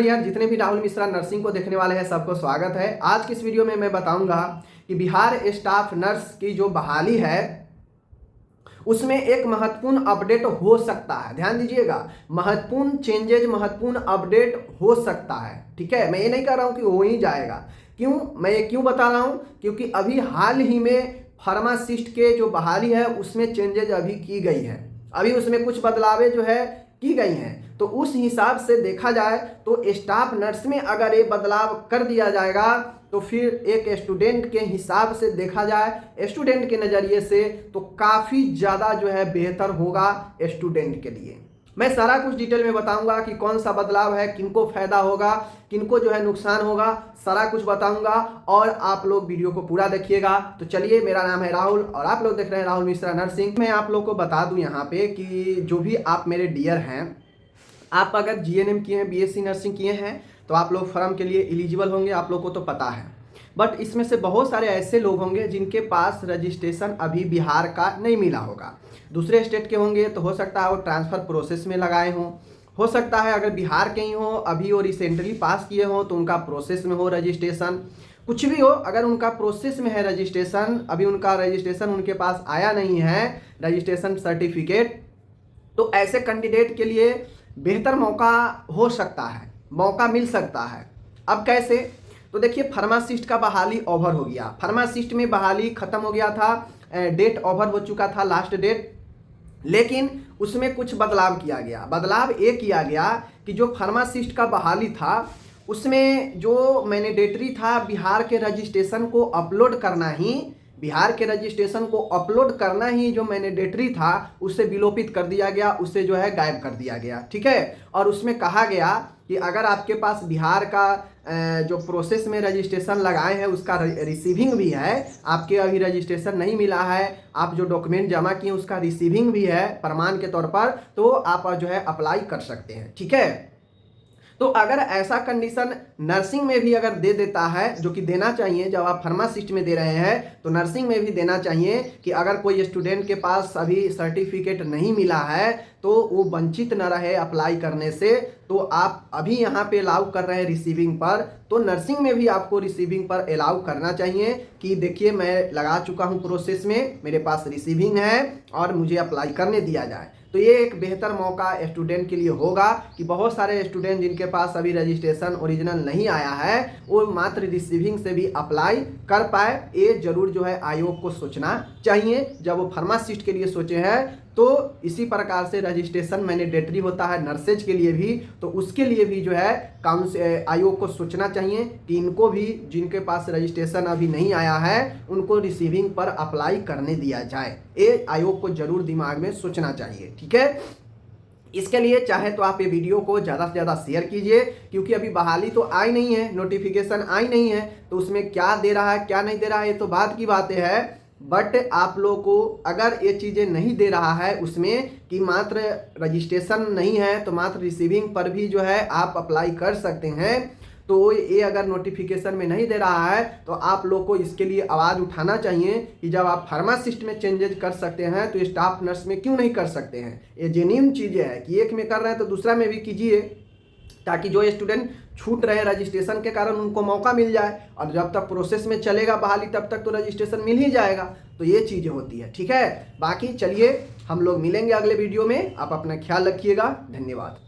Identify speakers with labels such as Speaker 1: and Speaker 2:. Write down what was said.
Speaker 1: Dear, जितने भी Rahul Mishra nursing को देखने वाले हैं सबको स्वागत है। आज की इस वीडियो में मैं बताऊंगा कि बिहार स्टाफ नर्स की जो बहाली है उसमें एक महत्वपूर्ण अपडेट हो सकता है। ध्यान दीजिएगा, महत्वपूर्ण चेंजेज, महत्वपूर्ण अपडेट हो सकता है। ठीक है, मैं ये नहीं कह रहा हूं कि हो ही जाएगा। क्यों, मैं ये क्यों बता रहा हूं? क्योंकि अभी हाल ही में फार्मासिस्ट के जो बहाली है उसमें चेंजेज अभी की गई है, अभी उसमें कुछ बदलावें जो है की गई हैं। तो उस हिसाब से देखा जाए तो स्टाफ नर्स में अगर ये बदलाव कर दिया जाएगा तो फिर एक स्टूडेंट के हिसाब से देखा जाए, स्टूडेंट के नज़रिए से, तो काफ़ी ज़्यादा जो है बेहतर होगा स्टूडेंट के लिए। मैं सारा कुछ डिटेल में बताऊंगा कि कौन सा बदलाव है, किनको फायदा होगा, किनको जो है नुकसान होगा, सारा कुछ बताऊंगा और आप लोग वीडियो को पूरा देखिएगा। तो चलिए, मेरा नाम है राहुल और आप लोग देख रहे हैं राहुल मिश्रा नर्सिंग। मैं आप लोग को बता दूं यहाँ पे कि जो भी आप मेरे डियर हैं, आप अगर जीएनएम किए हैं, बीएससी नर्सिंग किए हैं, तो आप लोग फॉर्म के लिए एलिजिबल होंगे, आप लोग को तो पता है। बट इसमें से बहुत सारे ऐसे लोग होंगे जिनके पास रजिस्ट्रेशन अभी बिहार का नहीं मिला होगा, दूसरे स्टेट के होंगे, तो हो सकता है वो ट्रांसफ़र प्रोसेस में लगाए हों। हो सकता है अगर बिहार के ही हो, अभी वो रिसेंटली पास किए हों तो उनका प्रोसेस में हो रजिस्ट्रेशन। कुछ भी हो, अगर उनका प्रोसेस में है रजिस्ट्रेशन, अभी उनका रजिस्ट्रेशन उनके पास आया नहीं है, रजिस्ट्रेशन सर्टिफिकेट, तो ऐसे कैंडिडेट के लिए बेहतर मौका हो सकता है, मौका मिल सकता है। अब कैसे? तो देखिए, फार्मासिस्ट का बहाली ओवर हो गया, फार्मासिस्ट में बहाली खत्म हो गया था, डेट ओवर हो चुका था, लास्ट डेट। लेकिन उसमें कुछ बदलाव किया गया। बदलाव ये किया गया कि जो फार्मासिस्ट का बहाली था उसमें जो मैंडेटरी था बिहार के रजिस्ट्रेशन को अपलोड करना ही, बिहार के रजिस्ट्रेशन को अपलोड करना ही जो मैंडेटरी था उसे विलोपित कर दिया गया, उसे जो है गायब कर दिया गया। ठीक है, और उसमें कहा गया कि अगर आपके पास बिहार का जो प्रोसेस में रजिस्ट्रेशन लगाए हैं उसका रिसीविंग भी है, आपके अभी रजिस्ट्रेशन नहीं मिला है, आप जो डॉक्यूमेंट जमा किए उसका रिसीविंग भी है प्रमाण के तौर पर, तो आप जो है अप्लाई कर सकते हैं। ठीक है, तो अगर ऐसा कंडीशन नर्सिंग में भी अगर दे देता है, जो कि देना चाहिए, जब आप फार्मासिस्ट में दे रहे हैं तो नर्सिंग में भी देना चाहिए कि अगर कोई स्टूडेंट के पास अभी सर्टिफिकेट नहीं मिला है तो वो वंचित न रहे अप्लाई करने से। तो आप अभी यहाँ पे अलाउ कर रहे हैं रिसीविंग पर, तो नर्सिंग में भी आपको रिसीविंग पर अलाउ करना चाहिए कि देखिए मैं लगा चुका हूँ प्रोसेस में, मेरे पास रिसीविंग है और मुझे अप्लाई करने दिया जाए। तो ये एक बेहतर मौका स्टूडेंट के लिए होगा कि बहुत सारे स्टूडेंट जिनके पास अभी रजिस्ट्रेशन ओरिजिनल नहीं आया है वो मात्र रिसीविंग से भी अप्लाई कर पाए। ये जरूर जो है आयोग को सोचना चाहिए, जब वो फार्मासिस्ट के लिए सोचे हैं तो इसी प्रकार से रजिस्ट्रेशन मैंडेटरी होता है नर्सेज के लिए भी, तो उसके लिए भी जो है काउंसिल आयोग को सोचना चाहिए कि इनको भी, जिनके पास रजिस्ट्रेशन अभी नहीं आया है, उनको रिसीविंग पर अप्लाई करने दिया जाए। ये आयोग को जरूर दिमाग में सोचना चाहिए। ठीक है, इसके लिए चाहे तो आप ये वीडियो को ज़्यादा से ज़्यादा शेयर कीजिए, क्योंकि अभी बहाली तो आई नहीं है, नोटिफिकेशन आई नहीं है, तो उसमें क्या दे रहा है क्या नहीं दे रहा है ये तो बात की बातें है। बट आप लोगों को अगर ये चीज़ें नहीं दे रहा है उसमें कि मात्र रजिस्ट्रेशन नहीं है तो मात्र रिसीविंग पर भी जो है आप अप्लाई कर सकते हैं, तो ये अगर नोटिफिकेशन में नहीं दे रहा है तो आप लोग को इसके लिए आवाज़ उठाना चाहिए कि जब आप फार्मासिस्ट में चेंजेज कर सकते हैं तो स्टाफ नर्स में क्यों नहीं कर सकते हैं। ये जेन्युइन चीज़ें हैं कि एक में कर रहे हैं तो दूसरा में भी कीजिए, ताकि जो स्टूडेंट छूट रहे रजिस्ट्रेशन के कारण उनको मौका मिल जाए, और जब तक प्रोसेस में चलेगा बहाली तब तक तो रजिस्ट्रेशन मिल ही जाएगा। तो ये चीज़ें होती है। ठीक है, बाकी चलिए हम लोग मिलेंगे अगले वीडियो में, आप अपना ख्याल रखिएगा। धन्यवाद।